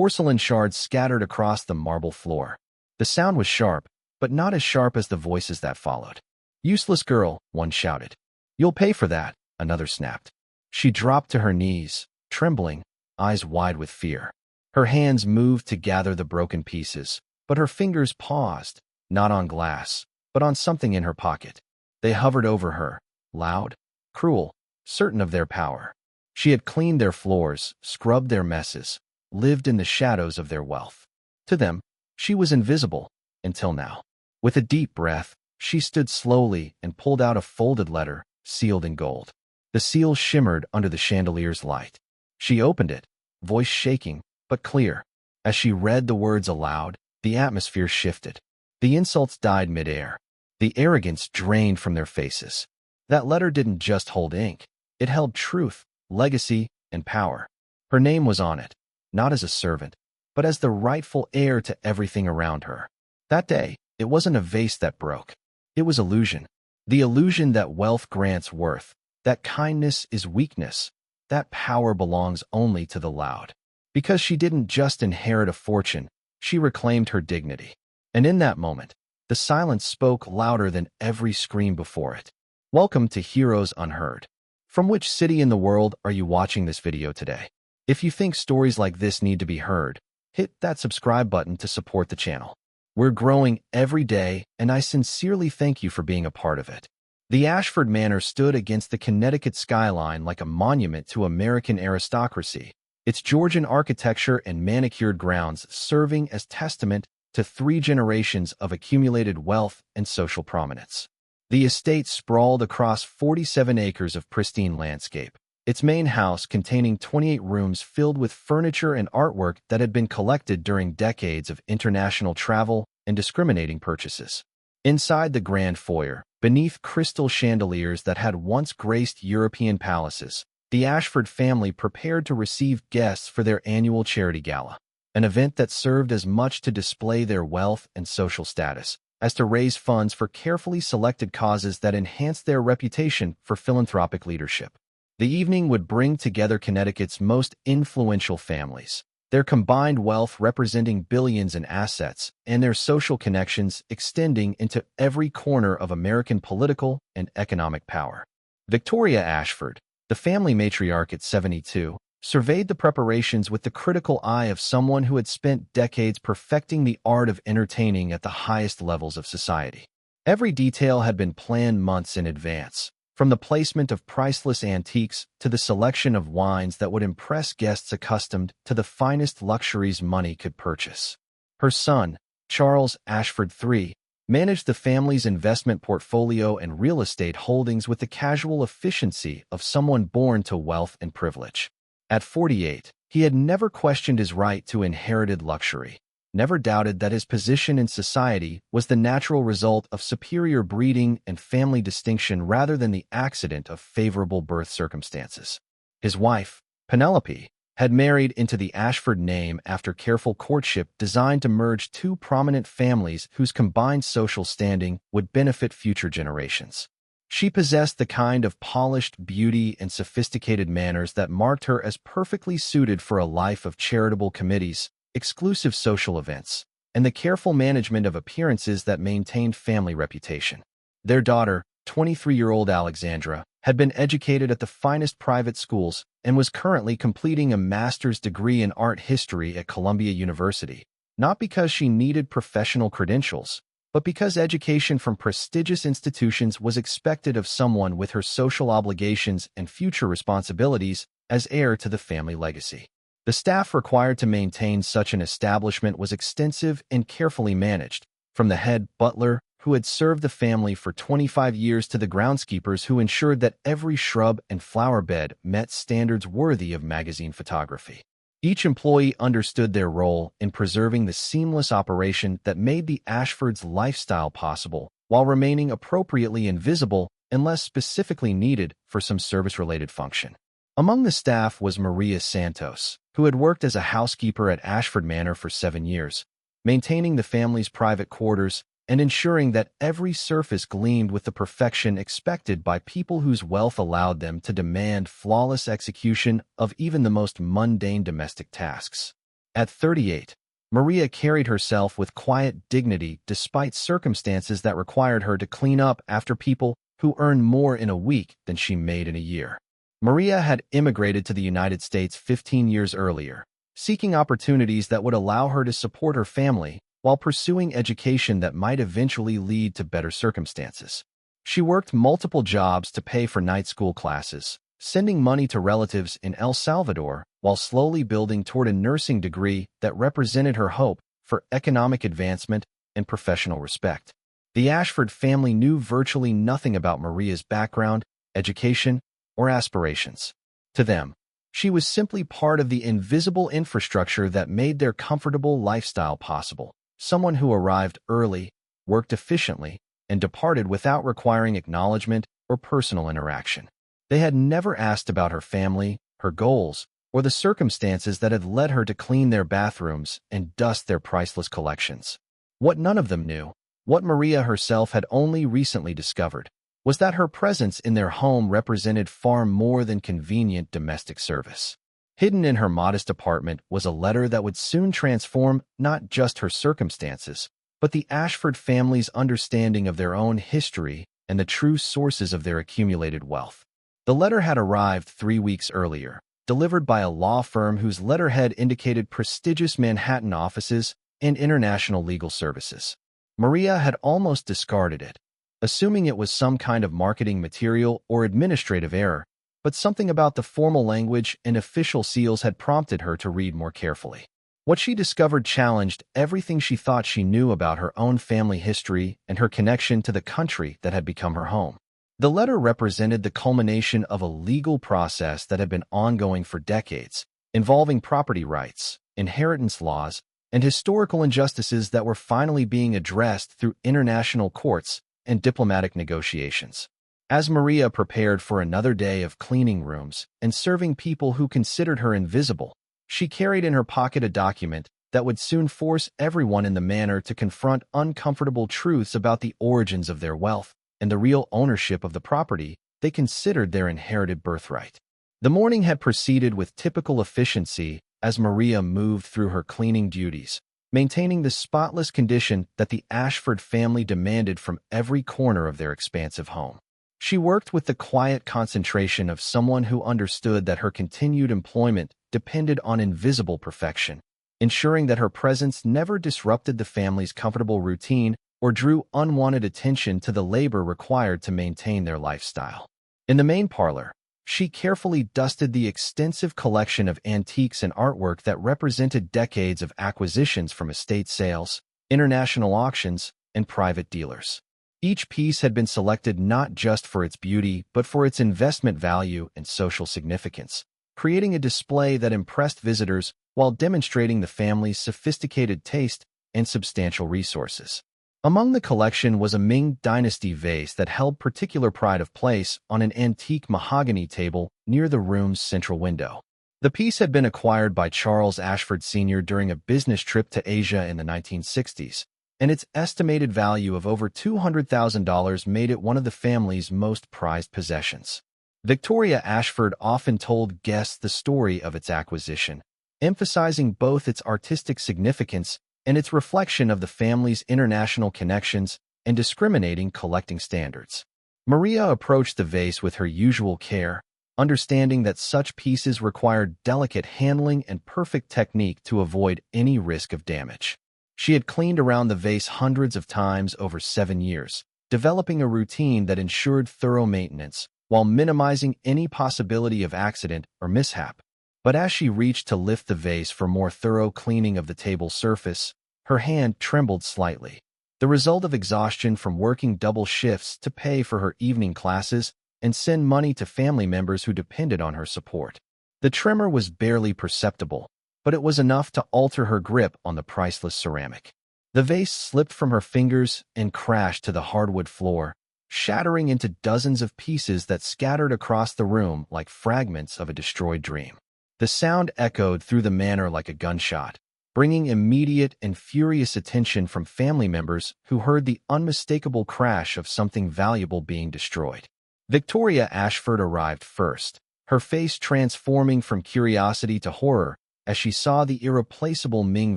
porcelain shards scattered across the marble floor. The sound was sharp, but not as sharp as the voices that followed. "Useless girl," one shouted. "You'll pay for that," another snapped. She dropped to her knees, trembling, eyes wide with fear. Her hands moved to gather the broken pieces, but her fingers paused, not on glass, but on something in her pocket. They hovered over her, loud, cruel, certain of their power. She had cleaned their floors, scrubbed their messes, lived in the shadows of their wealth. To them, she was invisible, until now. With a deep breath, she stood slowly and pulled out a folded letter, sealed in gold. The seal shimmered under the chandelier's light. She opened it, voice shaking, but clear. As she read the words aloud, the atmosphere shifted. The insults died midair. The arrogance drained from their faces. That letter didn't just hold ink. It held truth, legacy, and power. Her name was on it, not as a servant, but as the rightful heir to everything around her. That day, it wasn't a vase that broke. It was illusion. The illusion that wealth grants worth, that kindness is weakness, that power belongs only to the loud. Because she didn't just inherit a fortune, she reclaimed her dignity. And in that moment, the silence spoke louder than every scream before it. Welcome to Heroes Unheard. From which city in the world are you watching this video today? If you think stories like this need to be heard, hit that subscribe button to support the channel. We're growing every day, and I sincerely thank you for being a part of it. The Ashford Manor stood against the Connecticut skyline like a monument to American aristocracy, its Georgian architecture and manicured grounds serving as testament to 3 generations of accumulated wealth and social prominence. The estate sprawled across 47 acres of pristine landscape, its main house containing 28 rooms filled with furniture and artwork that had been collected during decades of international travel and discriminating purchases. Inside the grand foyer, beneath crystal chandeliers that had once graced European palaces, the Ashford family prepared to receive guests for their annual charity gala, an event that served as much to display their wealth and social status as to raise funds for carefully selected causes that enhanced their reputation for philanthropic leadership. The evening would bring together Connecticut's most influential families, their combined wealth representing billions in assets, and their social connections extending into every corner of American political and economic power. Victoria Ashford, the family matriarch at 72, surveyed the preparations with the critical eye of someone who had spent decades perfecting the art of entertaining at the highest levels of society. Every detail had been planned months in advance, from the placement of priceless antiques to the selection of wines that would impress guests accustomed to the finest luxuries money could purchase. Her son, Charles Ashford III, managed the family's investment portfolio and real estate holdings with the casual efficiency of someone born to wealth and privilege. At 48, he had never questioned his right to inherited luxury, never doubted that his position in society was the natural result of superior breeding and family distinction rather than the accident of favorable birth circumstances. His wife, Penelope, had married into the Ashford name after careful courtship designed to merge 2 prominent families whose combined social standing would benefit future generations. She possessed the kind of polished beauty and sophisticated manners that marked her as perfectly suited for a life of charitable committees, exclusive social events, and the careful management of appearances that maintained family reputation. Their daughter, 23-year-old Alexandra, had been educated at the finest private schools and was currently completing a master's degree in art history at Columbia University, not because she needed professional credentials, but because education from prestigious institutions was expected of someone with her social obligations and future responsibilities as heir to the family legacy. The staff required to maintain such an establishment was extensive and carefully managed, from the head butler, who had served the family for 25 years, to the groundskeepers who ensured that every shrub and flower bed met standards worthy of magazine photography. Each employee understood their role in preserving the seamless operation that made the Ashfords' lifestyle possible, while remaining appropriately invisible unless specifically needed for some service-related function. Among the staff was Maria Santos, who had worked as a housekeeper at Ashford Manor for 7 years, maintaining the family's private quarters and ensuring that every surface gleamed with the perfection expected by people whose wealth allowed them to demand flawless execution of even the most mundane domestic tasks. At 38, Maria carried herself with quiet dignity despite circumstances that required her to clean up after people who earned more in a week than she made in a year. Maria had immigrated to the United States 15 years earlier, seeking opportunities that would allow her to support her family while pursuing education that might eventually lead to better circumstances. She worked multiple jobs to pay for night school classes, sending money to relatives in El Salvador while slowly building toward a nursing degree that represented her hope for economic advancement and professional respect. The Ashford family knew virtually nothing about Maria's background, education, or aspirations. To them, she was simply part of the invisible infrastructure that made their comfortable lifestyle possible, someone who arrived early, worked efficiently, and departed without requiring acknowledgement or personal interaction. They had never asked about her family, her goals, or the circumstances that had led her to clean their bathrooms and dust their priceless collections. What none of them knew, what Maria herself had only recently discovered, was that her presence in their home represented far more than convenient domestic service. Hidden in her modest apartment was a letter that would soon transform not just her circumstances, but the Ashford family's understanding of their own history and the true sources of their accumulated wealth. The letter had arrived 3 weeks earlier, delivered by a law firm whose letterhead indicated prestigious Manhattan offices and international legal services. Maria had almost discarded it, assuming it was some kind of marketing material or administrative error, but something about the formal language and official seals had prompted her to read more carefully. What she discovered challenged everything she thought she knew about her own family history and her connection to the country that had become her home. The letter represented the culmination of a legal process that had been ongoing for decades, involving property rights, inheritance laws, and historical injustices that were finally being addressed through international courts and diplomatic negotiations. As Maria prepared for another day of cleaning rooms and serving people who considered her invisible, she carried in her pocket a document that would soon force everyone in the manor to confront uncomfortable truths about the origins of their wealth and the real ownership of the property they considered their inherited birthright. The morning had proceeded with typical efficiency as Maria moved through her cleaning duties, maintaining the spotless condition that the Ashford family demanded from every corner of their expansive home. She worked with the quiet concentration of someone who understood that her continued employment depended on invisible perfection, ensuring that her presence never disrupted the family's comfortable routine or drew unwanted attention to the labor required to maintain their lifestyle. In the main parlor, she carefully dusted the extensive collection of antiques and artwork that represented decades of acquisitions from estate sales, international auctions, and private dealers. Each piece had been selected not just for its beauty, but for its investment value and social significance, creating a display that impressed visitors while demonstrating the family's sophisticated taste and substantial resources. Among the collection was a Ming Dynasty vase that held particular pride of place on an antique mahogany table near the room's central window. The piece had been acquired by Charles Ashford Sr. during a business trip to Asia in the 1960s, and its estimated value of over $200,000 made it one of the family's most prized possessions. Victoria Ashford often told guests the story of its acquisition, emphasizing both its artistic significance and its reflection of the family's international connections and discriminating collecting standards. Maria approached the vase with her usual care, understanding that such pieces required delicate handling and perfect technique to avoid any risk of damage. She had cleaned around the vase hundreds of times over 7 years, developing a routine that ensured thorough maintenance while minimizing any possibility of accident or mishap. But as she reached to lift the vase for more thorough cleaning of the table's surface, her hand trembled slightly, the result of exhaustion from working double shifts to pay for her evening classes and send money to family members who depended on her support. The tremor was barely perceptible, but it was enough to alter her grip on the priceless ceramic. The vase slipped from her fingers and crashed to the hardwood floor, shattering into dozens of pieces that scattered across the room like fragments of a destroyed dream. The sound echoed through the manor like a gunshot, bringing immediate and furious attention from family members who heard the unmistakable crash of something valuable being destroyed. Victoria Ashford arrived first, her face transforming from curiosity to horror as she saw the irreplaceable Ming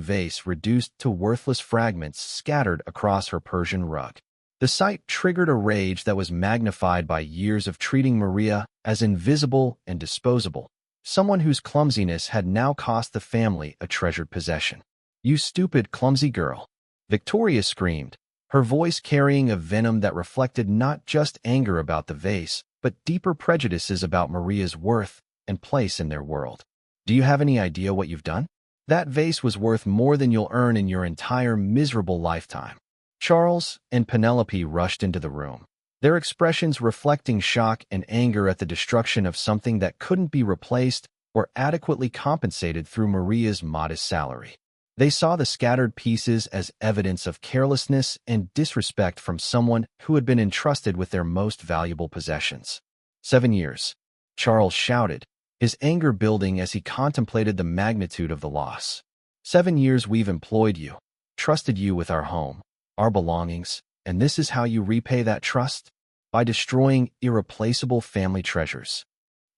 vase reduced to worthless fragments scattered across her Persian rug. The sight triggered a rage that was magnified by years of treating Maria as invisible and disposable, someone whose clumsiness had now cost the family a treasured possession. "You stupid, clumsy girl!" Victoria screamed, her voice carrying a venom that reflected not just anger about the vase, but deeper prejudices about Maria's worth and place in their world. "Do you have any idea what you've done? That vase was worth more than you'll earn in your entire miserable lifetime." Charles and Penelope rushed into the room, their expressions reflecting shock and anger at the destruction of something that couldn't be replaced or adequately compensated through Maria's modest salary. They saw the scattered pieces as evidence of carelessness and disrespect from someone who had been entrusted with their most valuable possessions. 7 years, Charles shouted, his anger building as he contemplated the magnitude of the loss. 7 years we've employed you, trusted you with our home, our belongings, and this is how you repay that trust? By destroying irreplaceable family treasures.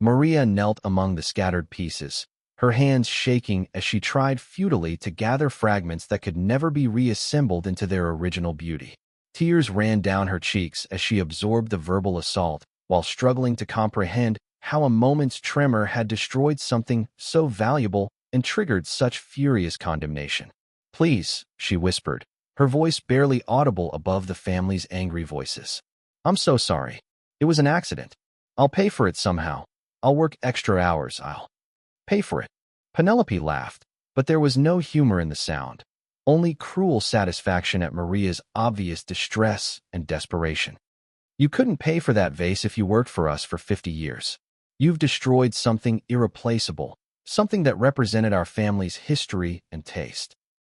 Maria knelt among the scattered pieces, her hands shaking as she tried futilely to gather fragments that could never be reassembled into their original beauty. Tears ran down her cheeks as she absorbed the verbal assault, while struggling to comprehend how a moment's tremor had destroyed something so valuable and triggered such furious condemnation. "Please," she whispered, her voice barely audible above the family's angry voices. "I'm so sorry. It was an accident. I'll pay for it somehow. I'll work extra hours. I'll pay for it." Penelope laughed, but there was no humor in the sound, only cruel satisfaction at Maria's obvious distress and desperation. "You couldn't pay for that vase if you worked for us for 50 years. You've destroyed something irreplaceable, something that represented our family's history and taste."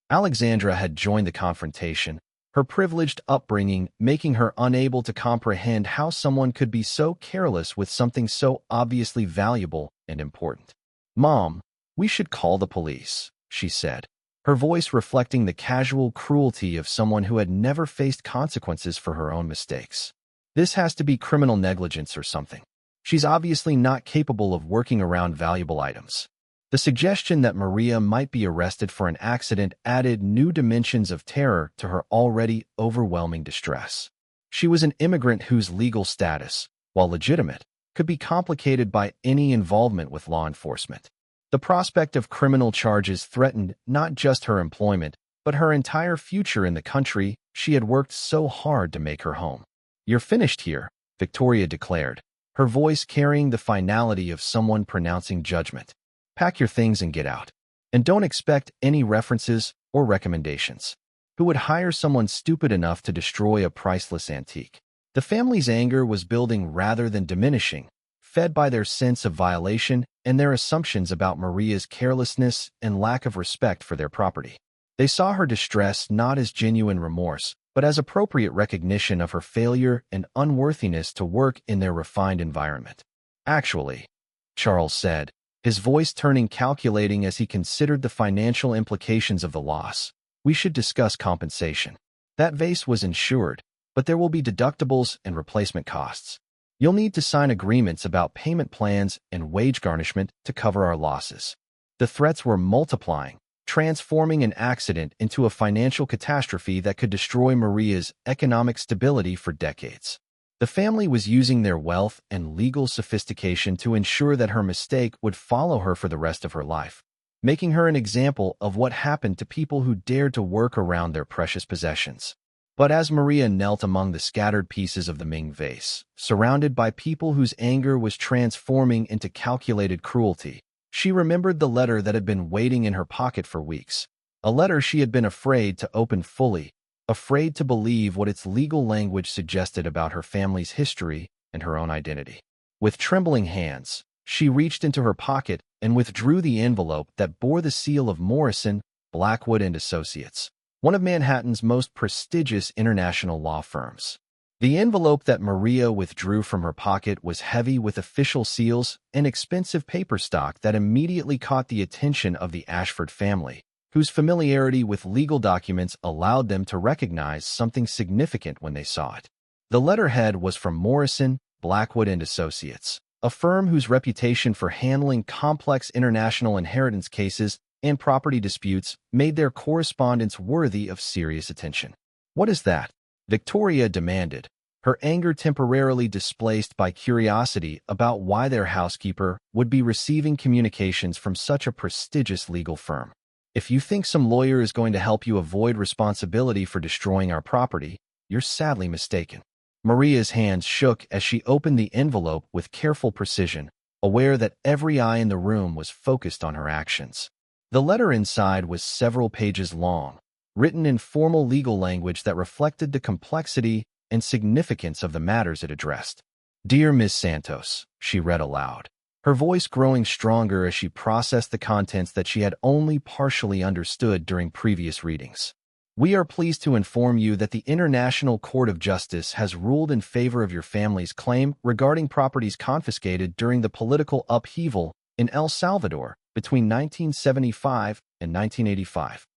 Alexandra had joined the confrontation, her privileged upbringing making her unable to comprehend how someone could be so careless with something so obviously valuable and important. "Mom, we should call the police," she said, her voice reflecting the casual cruelty of someone who had never faced consequences for her own mistakes. "This has to be criminal negligence or something. She's obviously not capable of working around valuable items." The suggestion that Maria might be arrested for an accident added new dimensions of terror to her already overwhelming distress. She was an immigrant whose legal status, while legitimate, could be complicated by any involvement with law enforcement. The prospect of criminal charges threatened not just her employment, but her entire future in the country she had worked so hard to make her home. "You're finished here," Victoria declared, her voice carrying the finality of someone pronouncing judgment. "Pack your things and get out. And don't expect any references or recommendations. Who would hire someone stupid enough to destroy a priceless antique?" The family's anger was building rather than diminishing, fed by their sense of violation and their assumptions about Maria's carelessness and lack of respect for their property. They saw her distress not as genuine remorse, but as appropriate recognition of her failure and unworthiness to work in their refined environment. "Actually," Charles said, his voice turning calculating as he considered the financial implications of the loss, "we should discuss compensation. That vase was insured, but there will be deductibles and replacement costs. You'll need to sign agreements about payment plans and wage garnishment to cover our losses." The threats were multiplying, transforming an accident into a financial catastrophe that could destroy Maria's economic stability for decades. The family was using their wealth and legal sophistication to ensure that her mistake would follow her for the rest of her life, making her an example of what happened to people who dared to work around their precious possessions. But as Maria knelt among the scattered pieces of the Ming vase, surrounded by people whose anger was transforming into calculated cruelty, she remembered the letter that had been waiting in her pocket for weeks, a letter she had been afraid to open fully, afraid to believe what its legal language suggested about her family's history and her own identity. With trembling hands, she reached into her pocket and withdrew the envelope that bore the seal of Morrison, Blackwood and Associates, one of Manhattan's most prestigious international law firms. The envelope that Maria withdrew from her pocket was heavy with official seals and expensive paper stock that immediately caught the attention of the Ashford family, whose familiarity with legal documents allowed them to recognize something significant when they saw it. The letterhead was from Morrison, Blackwood and Associates, a firm whose reputation for handling complex international inheritance cases and property disputes made their correspondence worthy of serious attention. "What is that?" Victoria demanded, her anger temporarily displaced by curiosity about why their housekeeper would be receiving communications from such a prestigious legal firm. "If you think some lawyer is going to help you avoid responsibility for destroying our property, you're sadly mistaken." Maria's hands shook as she opened the envelope with careful precision, aware that every eye in the room was focused on her actions. The letter inside was several pages long, written in formal legal language that reflected the complexity and significance of the matters it addressed. "Dear Ms. Santos," she read aloud, her voice growing stronger as she processed the contents that she had only partially understood during previous readings. "We are pleased to inform you that the International Court of Justice has ruled in favor of your family's claim regarding properties confiscated during the political upheaval in El Salvador between 1975 and 1985.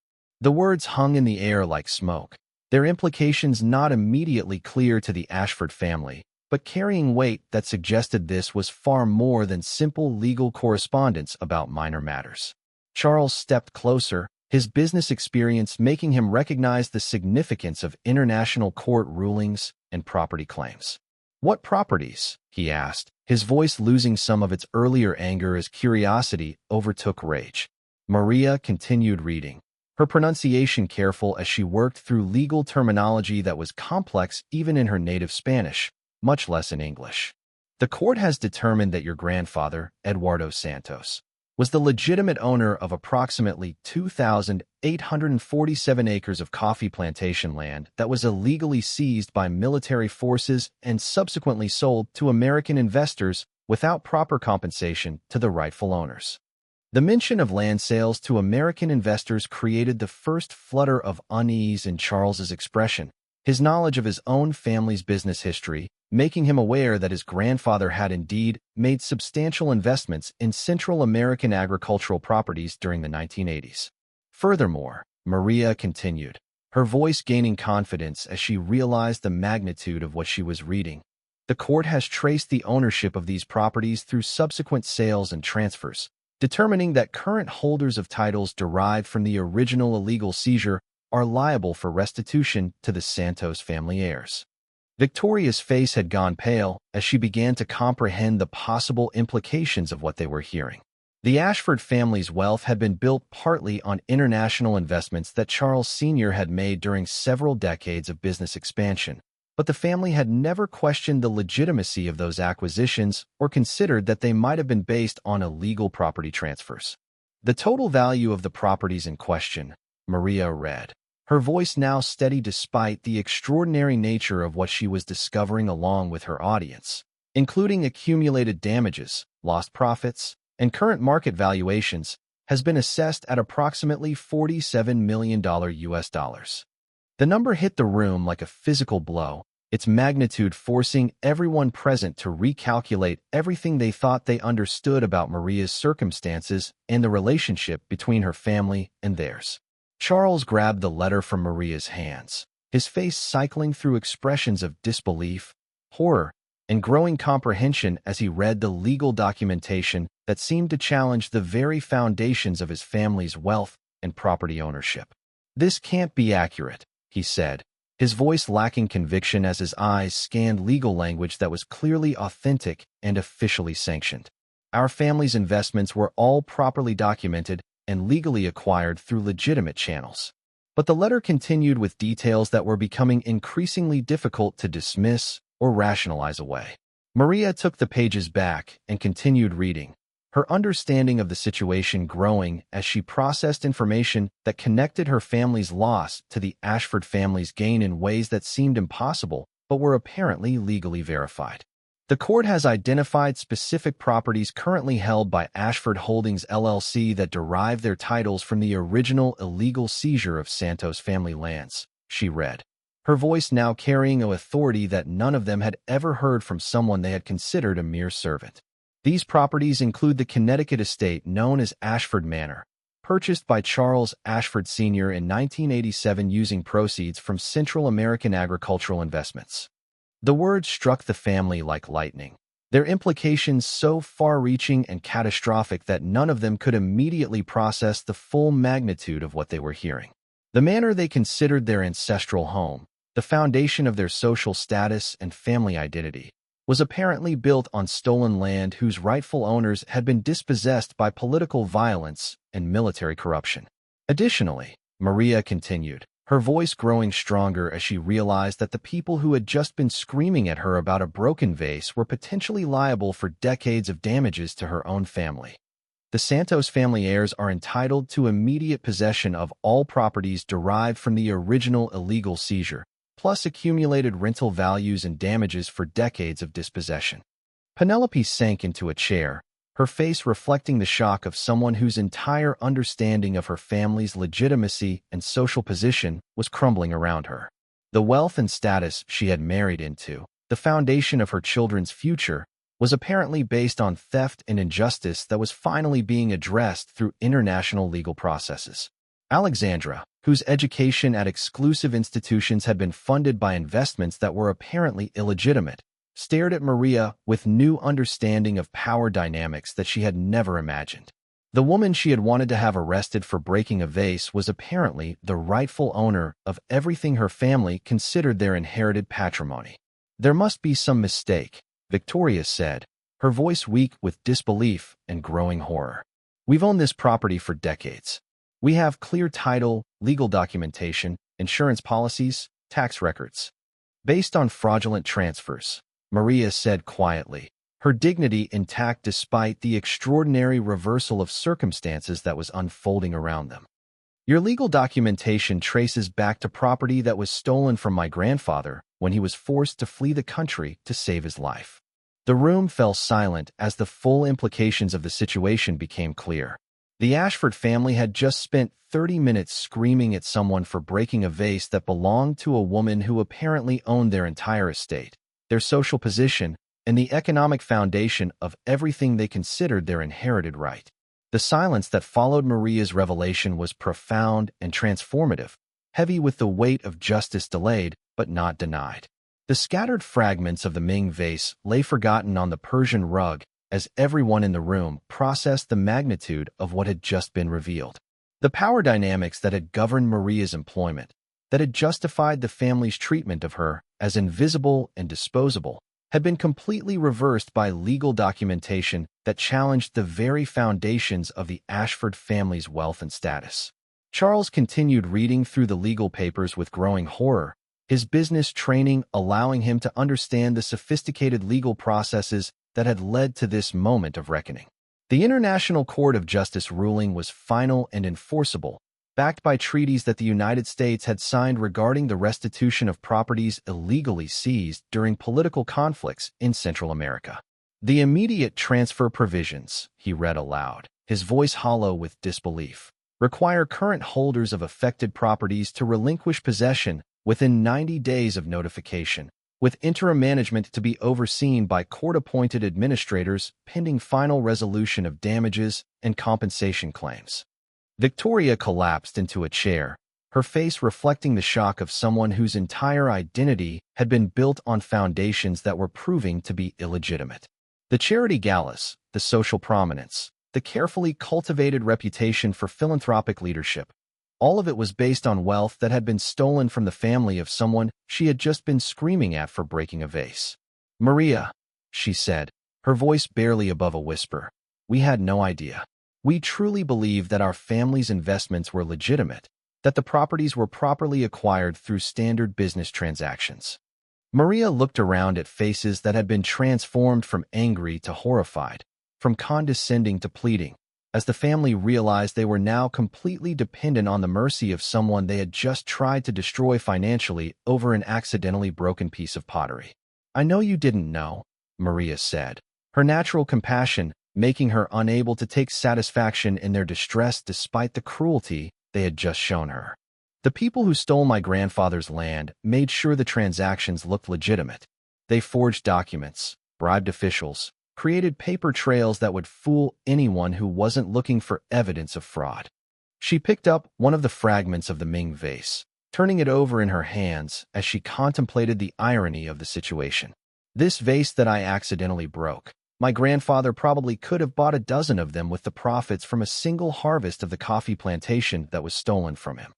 The words hung in the air like smoke, their implications not immediately clear to the Ashford family, but carrying weight that suggested this was far more than simple legal correspondence about minor matters. Charles stepped closer, his business experience making him recognize the significance of international court rulings and property claims. "What properties?" he asked, his voice losing some of its earlier anger as curiosity overtook rage. Maria continued reading, her pronunciation careful as she worked through legal terminology that was complex even in her native Spanish, much less in English. "The court has determined that your grandfather, Eduardo Santos, was the legitimate owner of approximately 2,847 acres of coffee plantation land that was illegally seized by military forces and subsequently sold to American investors without proper compensation to the rightful owners." The mention of land sales to American investors created the first flutter of unease in Charles's expression, his knowledge of his own family's business history making him aware that his grandfather had indeed made substantial investments in Central American agricultural properties during the 1980s. Furthermore, Maria continued, her voice gaining confidence as she realized the magnitude of what she was reading. "The court has traced the ownership of these properties through subsequent sales and transfers, determining that current holders of titles derived from the original illegal seizure are liable for restitution to the Santos family heirs." Victoria's face had gone pale as she began to comprehend the possible implications of what they were hearing. The Ashford family's wealth had been built partly on international investments that Charles Sr. had made during several decades of business expansion, but the family had never questioned the legitimacy of those acquisitions or considered that they might have been based on illegal property transfers. "The total value of the properties in question," Maria read, her voice now steady despite the extraordinary nature of what she was discovering along with her audience, including accumulated damages, lost profits, and current market valuations, has been assessed at approximately $47 million US dollars. The number hit the room like a physical blow, its magnitude forcing everyone present to recalculate everything they thought they understood about Maria's circumstances and the relationship between her family and theirs. Charles grabbed the letter from Maria's hands, his face cycling through expressions of disbelief, horror, and growing comprehension as he read the legal documentation that seemed to challenge the very foundations of his family's wealth and property ownership. "This can't be accurate," he said, his voice lacking conviction as his eyes scanned legal language that was clearly authentic and officially sanctioned. "Our family's investments were all properly documented and legally acquired through legitimate channels." But the letter continued with details that were becoming increasingly difficult to dismiss or rationalize away. Maria took the pages back and continued reading, her understanding of the situation growing as she processed information that connected her family's loss to the Ashford family's gain in ways that seemed impossible but were apparently legally verified. "The court has identified specific properties currently held by Ashford Holdings LLC that derive their titles from the original illegal seizure of Santos family lands," she read, her voice now carrying an authority that none of them had ever heard from someone they had considered a mere servant. "These properties include the Connecticut estate known as Ashford Manor, purchased by Charles Ashford Sr. in 1987 using proceeds from Central American agricultural investments." The words struck the family like lightning. their implications so far-reaching and catastrophic that none of them could immediately process the full magnitude of what they were hearing. The manor they considered their ancestral home, the foundation of their social status and family identity, was apparently built on stolen land whose rightful owners had been dispossessed by political violence and military corruption. Additionally, Maria continued, her voice growing stronger as she realized that the people who had just been screaming at her about a broken vase were potentially liable for decades of damages to her own family. The Santos family heirs are entitled to immediate possession of all properties derived from the original illegal seizure, plus accumulated rental values and damages for decades of dispossession. Penelope sank into a chair, her face reflecting the shock of someone whose entire understanding of her family's legitimacy and social position was crumbling around her. The wealth and status she had married into, the foundation of her children's future, was apparently based on theft and injustice that was finally being addressed through international legal processes. Alexandra, whose education at exclusive institutions had been funded by investments that were apparently illegitimate, stared at Maria with new understanding of power dynamics that she had never imagined. The woman she had wanted to have arrested for breaking a vase was apparently the rightful owner of everything her family considered their inherited patrimony. There must be some mistake, Victoria said, her voice weak with disbelief and growing horror. We've owned this property for decades. We have clear title, legal documentation, insurance policies, tax records. Based on fraudulent transfers, Maria said quietly, her dignity intact despite the extraordinary reversal of circumstances that was unfolding around them. Your legal documentation traces back to property that was stolen from my grandfather when he was forced to flee the country to save his life. The room fell silent as the full implications of the situation became clear. The Ashford family had just spent 30 minutes screaming at someone for breaking a vase that belonged to a woman who apparently owned their entire estate, their social position, and the economic foundation of everything they considered their inherited right. The silence that followed Maria's revelation was profound and transformative, heavy with the weight of justice delayed but not denied. The scattered fragments of the Ming vase lay forgotten on the Persian rug as everyone in the room processed the magnitude of what had just been revealed. The power dynamics that had governed Maria's employment, that had justified the family's treatment of her as invisible and disposable, had been completely reversed by legal documentation that challenged the very foundations of the Ashford family's wealth and status. Charles continued reading through the legal papers with growing horror, his business training allowing him to understand the sophisticated legal processes that had led to this moment of reckoning. The International Court of Justice ruling was final and enforceable, backed by treaties that the United States had signed regarding the restitution of properties illegally seized during political conflicts in Central America. The immediate transfer provisions, he read aloud, his voice hollow with disbelief, require current holders of affected properties to relinquish possession within 90 days of notification, with interim management to be overseen by court-appointed administrators pending final resolution of damages and compensation claims. Victoria collapsed into a chair, her face reflecting the shock of someone whose entire identity had been built on foundations that were proving to be illegitimate. The charity galas, the social prominence, the carefully cultivated reputation for philanthropic leadership, all of it was based on wealth that had been stolen from the family of someone she had just been screaming at for breaking a vase. Maria, she said, her voice barely above a whisper, we had no idea. We truly believed that our family's investments were legitimate, that the properties were properly acquired through standard business transactions. Maria looked around at faces that had been transformed from angry to horrified, from condescending to pleading, as the family realized they were now completely dependent on the mercy of someone they had just tried to destroy financially over an accidentally broken piece of pottery. I know you didn't know, Maria said, her natural compassion making her unable to take satisfaction in their distress despite the cruelty they had just shown her. The people who stole my grandfather's land made sure the transactions looked legitimate. They forged documents, bribed officials, created paper trails that would fool anyone who wasn't looking for evidence of fraud. She picked up one of the fragments of the Ming vase, turning it over in her hands as she contemplated the irony of the situation. This vase that I accidentally broke. My grandfather probably could have bought a dozen of them with the profits from a single harvest of the coffee plantation that was stolen from him.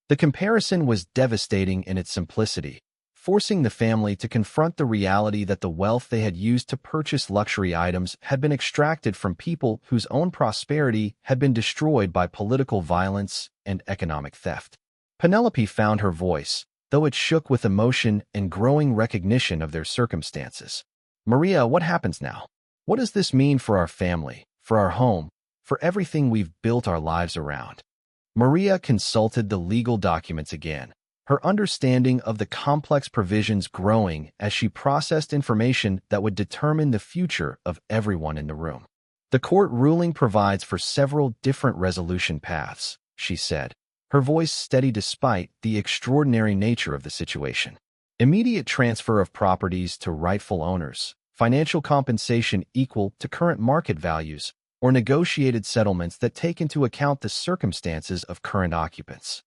The comparison was devastating in its simplicity, forcing the family to confront the reality that the wealth they had used to purchase luxury items had been extracted from people whose own prosperity had been destroyed by political violence and economic theft. Penelope found her voice, though it shook with emotion and growing recognition of their circumstances. Maria, what happens now? What does this mean for our family, for our home, for everything we've built our lives around? Maria consulted the legal documents again, her understanding of the complex provisions growing as she processed information that would determine the future of everyone in the room. The court ruling provides for several different resolution paths, she said, her voice steady despite the extraordinary nature of the situation. Immediate transfer of properties to rightful owners, financial compensation equal to current market values, or negotiated settlements that take into account the circumstances of current occupants.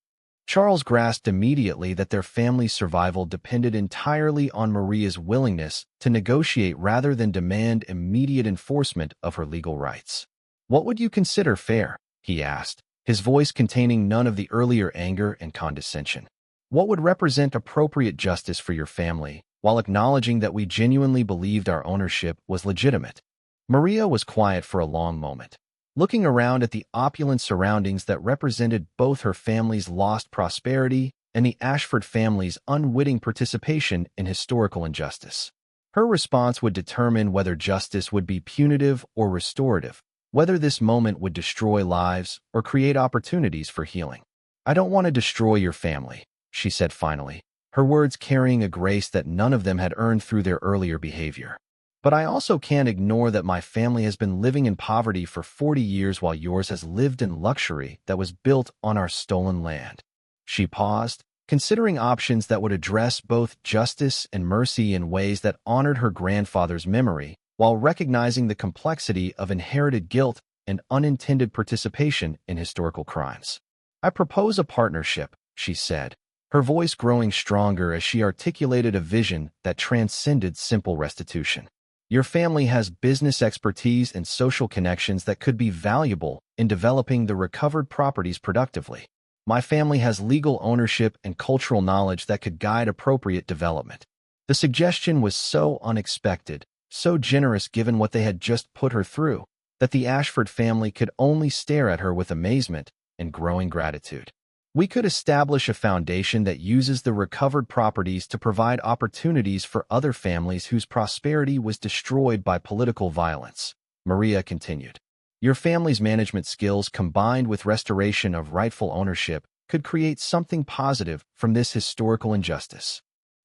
Charles grasped immediately that their family's survival depended entirely on Maria's willingness to negotiate rather than demand immediate enforcement of her legal rights. "What would you consider fair?" he asked, his voice containing none of the earlier anger and condescension. "What would represent appropriate justice for your family, while acknowledging that we genuinely believed our ownership was legitimate?" Maria was quiet for a long moment, looking around at the opulent surroundings that represented both her family's lost prosperity and the Ashford family's unwitting participation in historical injustice. Her response would determine whether justice would be punitive or restorative, whether this moment would destroy lives or create opportunities for healing. "I don't want to destroy your family," she said finally, her words carrying a grace that none of them had earned through their earlier behavior. "But I also can't ignore that my family has been living in poverty for 40 years while yours has lived in luxury that was built on our stolen land." She paused, considering options that would address both justice and mercy in ways that honored her grandfather's memory, while recognizing the complexity of inherited guilt and unintended participation in historical crimes. "I propose a partnership," she said, her voice growing stronger as she articulated a vision that transcended simple restitution. "Your family has business expertise and social connections that could be valuable in developing the recovered properties productively. My family has legal ownership and cultural knowledge that could guide appropriate development." The suggestion was so unexpected, so generous given what they had just put her through, that the Ashford family could only stare at her with amazement and growing gratitude. "We could establish a foundation that uses the recovered properties to provide opportunities for other families whose prosperity was destroyed by political violence," Maria continued. "Your family's management skills combined with restoration of rightful ownership could create something positive from this historical injustice."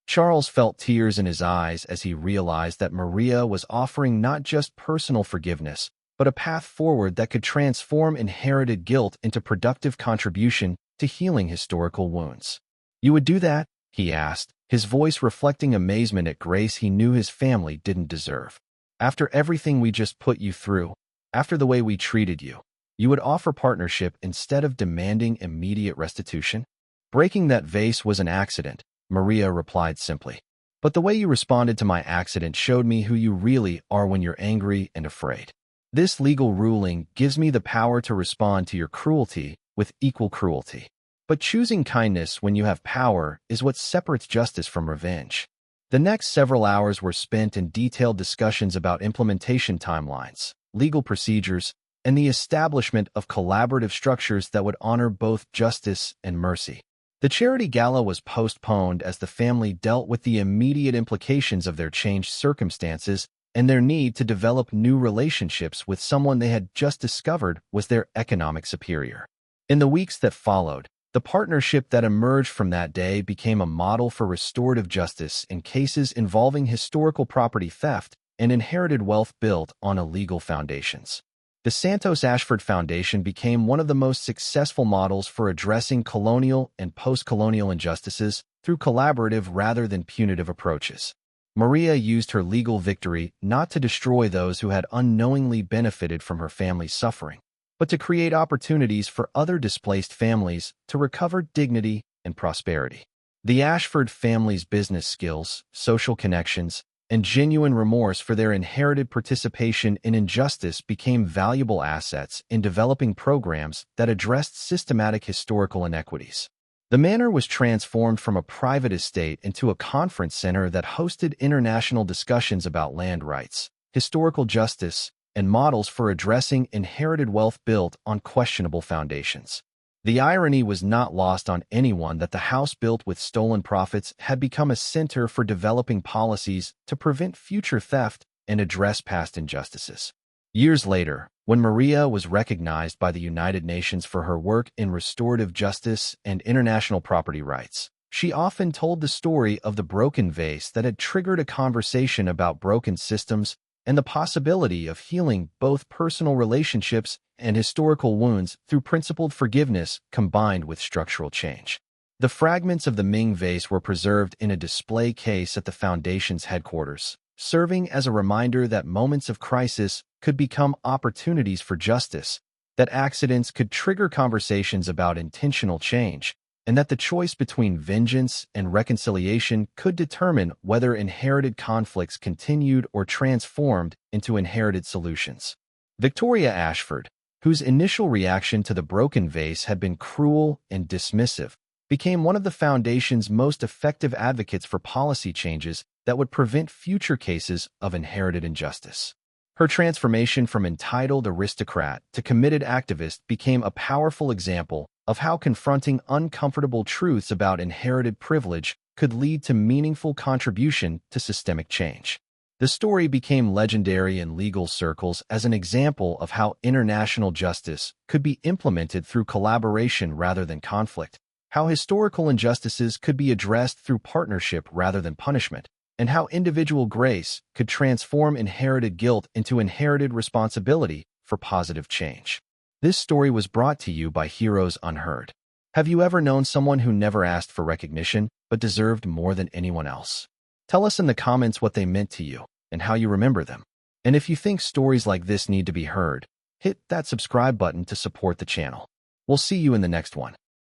Charles felt tears in his eyes as he realized that Maria was offering not just personal forgiveness, but a path forward that could transform inherited guilt into productive contribution to healing historical wounds. "You would do that?" he asked, his voice reflecting amazement at grace he knew his family didn't deserve. "After everything we just put you through, after the way we treated you, you would offer partnership instead of demanding immediate restitution?" "Breaking that vase was an accident," Maria replied simply. "But the way you responded to my accident showed me who you really are when you're angry and afraid. This legal ruling gives me the power to respond to your cruelty with equal cruelty. But choosing kindness when you have power is what separates justice from revenge." The next several hours were spent in detailed discussions about implementation timelines, legal procedures, and the establishment of collaborative structures that would honor both justice and mercy. The charity gala was postponed as the family dealt with the immediate implications of their changed circumstances and their need to develop new relationships with someone they had just discovered was their economic superior. In the weeks that followed, the partnership that emerged from that day became a model for restorative justice in cases involving historical property theft and inherited wealth built on illegal foundations. The Santos Ashford Foundation became one of the most successful models for addressing colonial and post-colonial injustices through collaborative rather than punitive approaches. Maria used her legal victory not to destroy those who had unknowingly benefited from her family's suffering, but to create opportunities for other displaced families to recover dignity and prosperity. The Ashford family's business skills, social connections, and genuine remorse for their inherited participation in injustice became valuable assets in developing programs that addressed systematic historical inequities. The manor was transformed from a private estate into a conference center that hosted international discussions about land rights, historical justice, and models for addressing inherited wealth built on questionable foundations. The irony was not lost on anyone that the house built with stolen profits had become a center for developing policies to prevent future theft and address past injustices. Years later, when Maria was recognized by the United Nations for her work in restorative justice and international property rights, she often told the story of the broken vase that had triggered a conversation about broken systems and the possibility of healing both personal relationships and historical wounds through principled forgiveness combined with structural change. The fragments of the Ming vase were preserved in a display case at the Foundation's headquarters, serving as a reminder that moments of crisis could become opportunities for justice, that accidents could trigger conversations about intentional change, and that the choice between vengeance and reconciliation could determine whether inherited conflicts continued or transformed into inherited solutions. Victoria Ashford, whose initial reaction to the broken vase had been cruel and dismissive, became one of the Foundation's most effective advocates for policy changes that would prevent future cases of inherited injustice. Her transformation from entitled aristocrat to committed activist became a powerful example of how confronting uncomfortable truths about inherited privilege could lead to meaningful contribution to systemic change. The story became legendary in legal circles as an example of how international justice could be implemented through collaboration rather than conflict, how historical injustices could be addressed through partnership rather than punishment, and how individual grace could transform inherited guilt into inherited responsibility for positive change. This story was brought to you by Heroes Unheard. Have you ever known someone who never asked for recognition but deserved more than anyone else? Tell us in the comments what they meant to you and how you remember them. And if you think stories like this need to be heard, hit that subscribe button to support the channel. We'll see you in the next one.